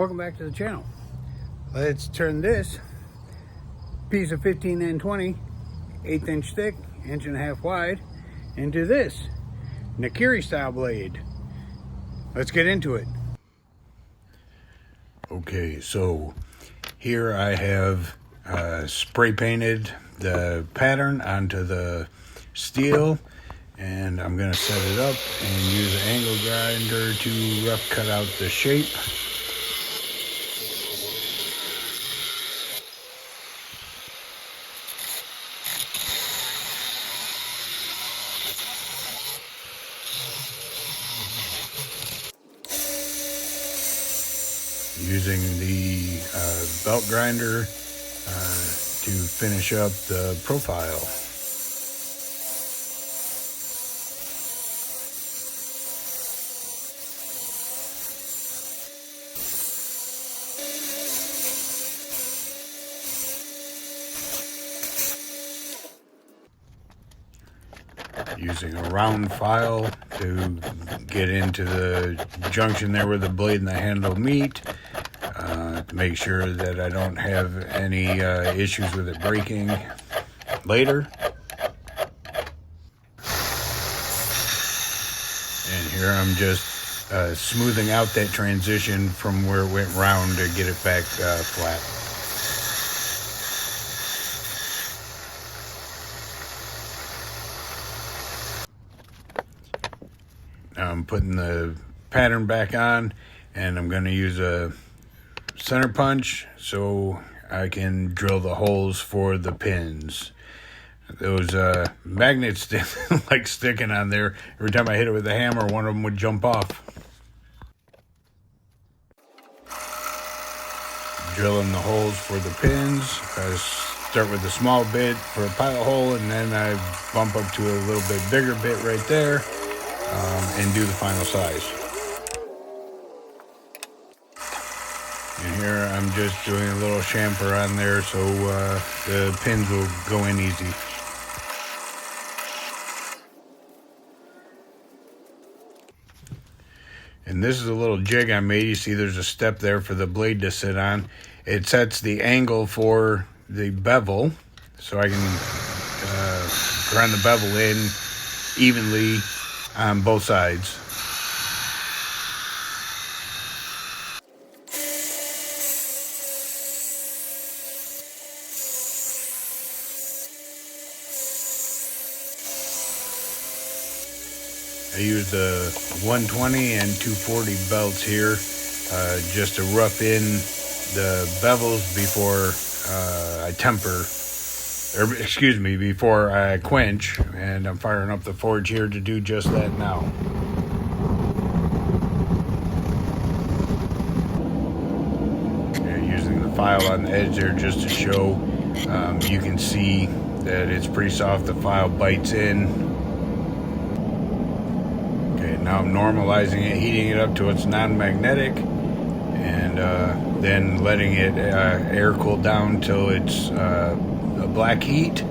Welcome back to the channel. Let's turn this piece of 15N20 1/8 inch thick, 1.5 inch wide into this Nakiri style blade. Let's get into it. Okay, so here I have spray painted the pattern onto the steel, and I'm going to set it up and use an angle grinder to rough cut out the shape. Using the belt grinder to finish up the profile. Using a round file to get into the junction there where the blade and the handle meet, to make sure that I don't have any issues with it breaking later. And here I'm just smoothing out that transition from where it went round to get it back flat. I'm putting the pattern back on, and I'm going to use a center punch so I can drill the holes for the pins. Those magnets didn't like sticking on there. Every time I hit it with a hammer, one of them would jump off. Drilling the holes for the pins. I start with a small bit for a pilot hole, and then I bump up to a little bit bigger bit right there. And do the final size. And here I'm just doing a little chamfer on there so the pins will go in easy. And this is a little jig I made. You see there's a step there for the blade to sit on. It sets the angle for the bevel so I can grind the bevel in evenly on both sides. I use the 120 and 240 belts here just to rough in the bevels before I temper. Before I quench, and I'm firing up the forge here to do just that now. Using the file on the edge there just to show you can see that it's pretty soft. The file bites in. Okay, now I'm normalizing it, heating it up to its non-magnetic, and then letting it air cool down till it's a black heat,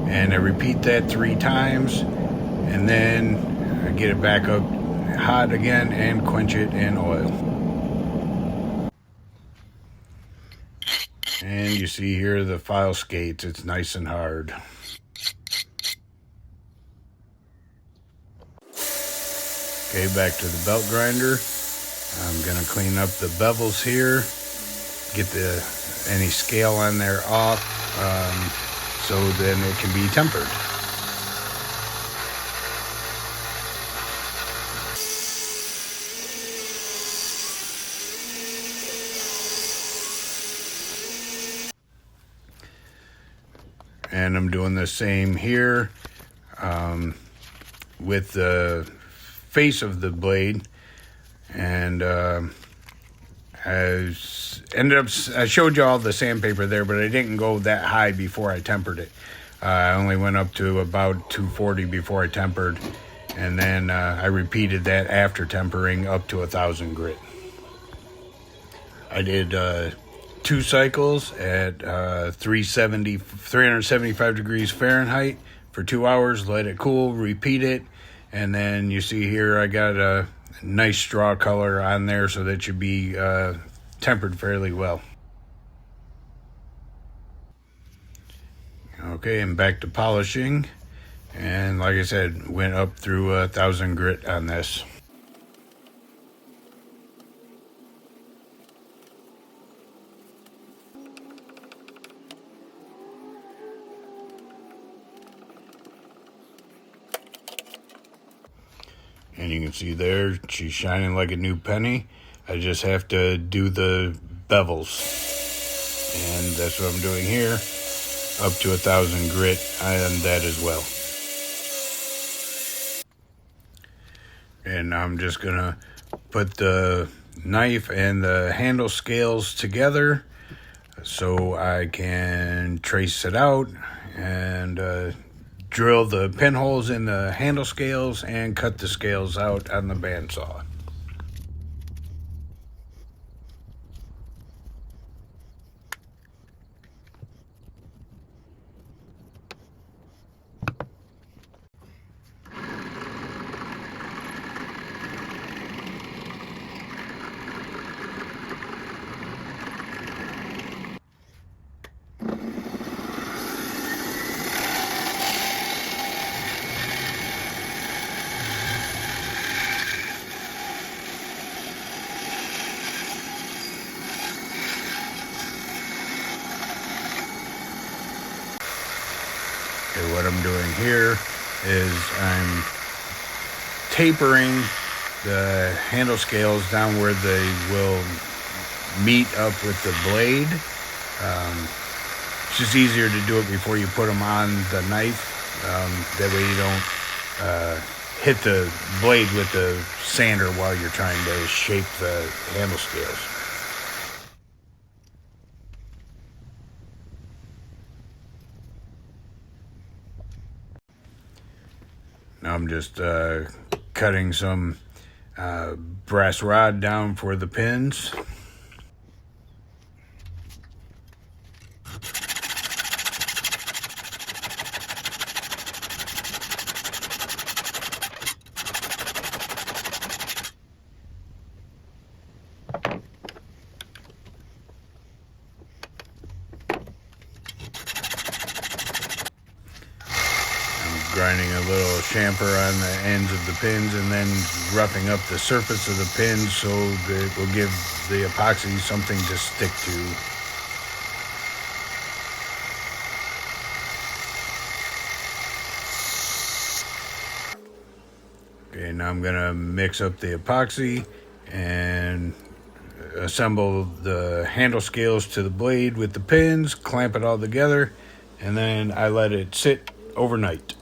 and I repeat that 3 times, and then I get it back up hot again and quench it in oil. And you see here the file skates, it's nice and hard. Okay, back to the belt grinder. I'm gonna clean up the bevels here, get any scale on there off, so then it can be tempered. And I'm doing the same here with the face of the blade, and I showed you all the sandpaper there, but I didn't go that high before I tempered it. I only went up to about 240 before I tempered, and then I repeated that after tempering up to 1,000 grit. I did 2 cycles at 375 degrees Fahrenheit for 2 hours, let it cool, repeat it, and then you see here I got a nice straw color on there, so that should be tempered fairly well. Okay, and back to polishing. And like I said, went up through 1,000 grit on this. And you can see there, she's shining like a new penny. I just have to do the bevels. And that's what I'm doing here. Up to 1,000 grit on that as well. And I'm just gonna put the knife and the handle scales together so I can trace it out and drill the pinholes in the handle scales and cut the scales out on the bandsaw. Okay, what I'm doing here is I'm tapering the handle scales down where they will meet up with the blade. It's just easier to do it before you put them on the knife. That way you don't hit the blade with the sander while you're trying to shape the handle scales. Now I'm just cutting some brass rod down for the pins. Grinding a little chamfer on the ends of the pins and then roughing up the surface of the pins so that it will give the epoxy something to stick to. Okay, now I'm gonna mix up the epoxy and assemble the handle scales to the blade with the pins, clamp it all together, and then I let it sit overnight.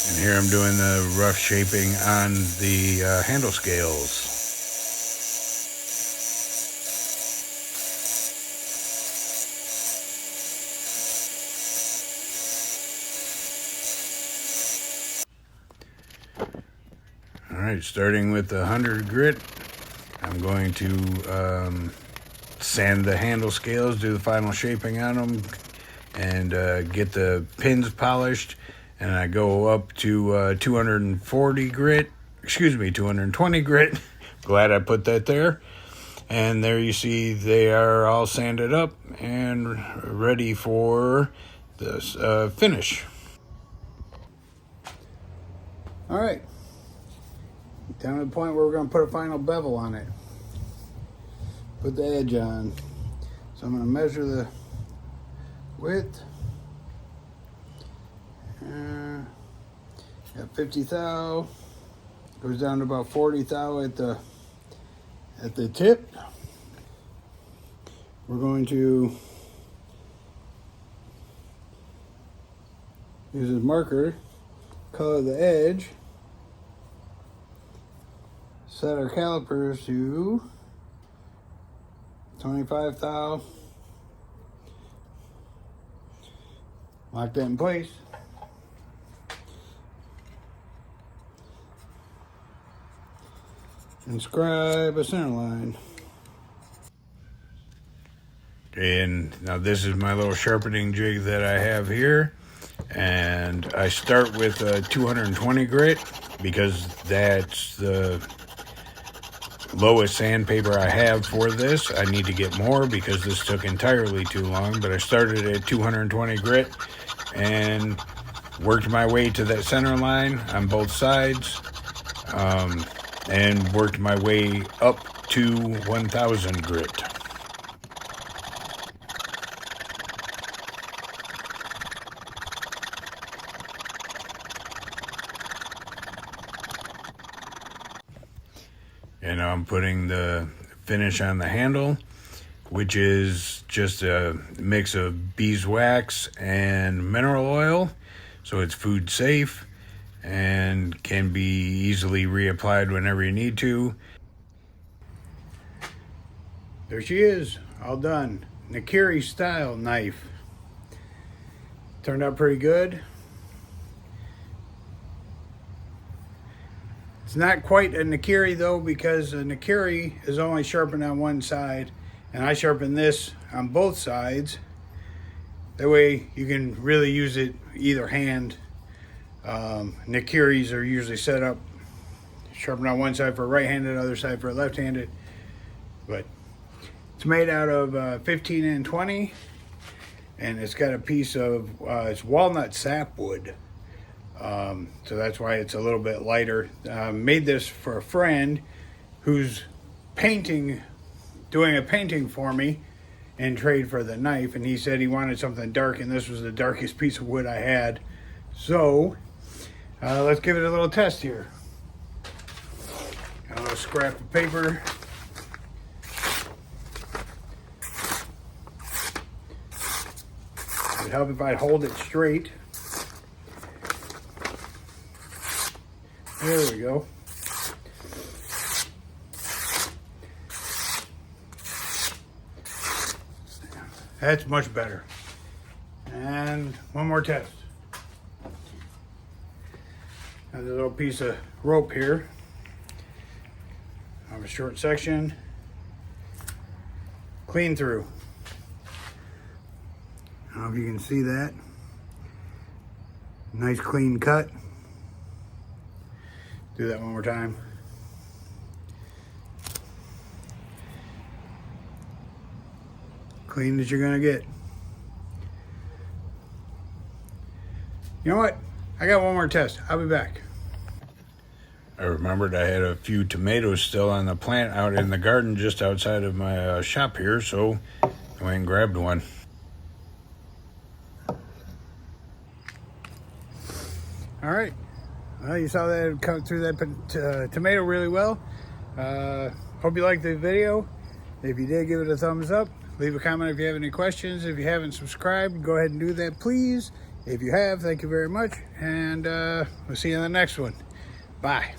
And here I'm doing the rough shaping on the handle scales. Alright, starting with the 100 grit, I'm going to sand the handle scales, do the final shaping on them, and get the pins polished. And I go up to 240 grit, 220 grit. Glad I put that there. And there you see they are all sanded up and ready for this finish. All right, down to the point where we're going to put a final bevel on it. Put the edge on. So I'm going to measure the width. Got 50 thou. Goes down to about 40 thou at the tip. We're going to Use his marker, color the edge, set our calipers to 25 thou, lock that in place. Inscribe a center line. And now this is my little sharpening jig that I have here. And I start with a 220 grit because that's the lowest sandpaper I have for this. I need to get more because this took entirely too long, but I started at 220 grit and worked my way to that center line on both sides, and worked my way up to 1000 grit. And I'm putting the finish on the handle, which is just a mix of beeswax and mineral oil, so it's food safe and can be easily reapplied whenever you need to. There she is, all done. Nakiri style knife. Turned out pretty good. It's not quite a Nakiri though, because a Nakiri is only sharpened on one side, and I sharpen this on both sides. That way you can really use it either hand. Nakiris are usually set up sharpened on one side for right-handed, other side for left-handed. But it's made out of 15 and 20, and it's got a piece of it's walnut sapwood. So that's why it's a little bit lighter. Made this for a friend who's doing a painting for me in trade for the knife, and he said he wanted something dark, and this was the darkest piece of wood I had. So let's give it a little test here. Got a little scrap of paper. It would help if I hold it straight. There we go. That's much better. And one more test. There's a little piece of rope here. I have a short section. Clean through. I don't know if you can see that. Nice clean cut. Do that one more time. Clean as you're gonna get. You know what? I got one more test. I'll be back. I remembered I had a few tomatoes still on the plant out in the garden just outside of my shop here, so I went and grabbed one. All right. Well, you saw that come through that tomato really well. Hope you liked the video. If you did, give it a thumbs up. Leave a comment if you have any questions. If you haven't subscribed, go ahead and do that, please. If you have, thank you very much. And we'll see you in the next one. Bye.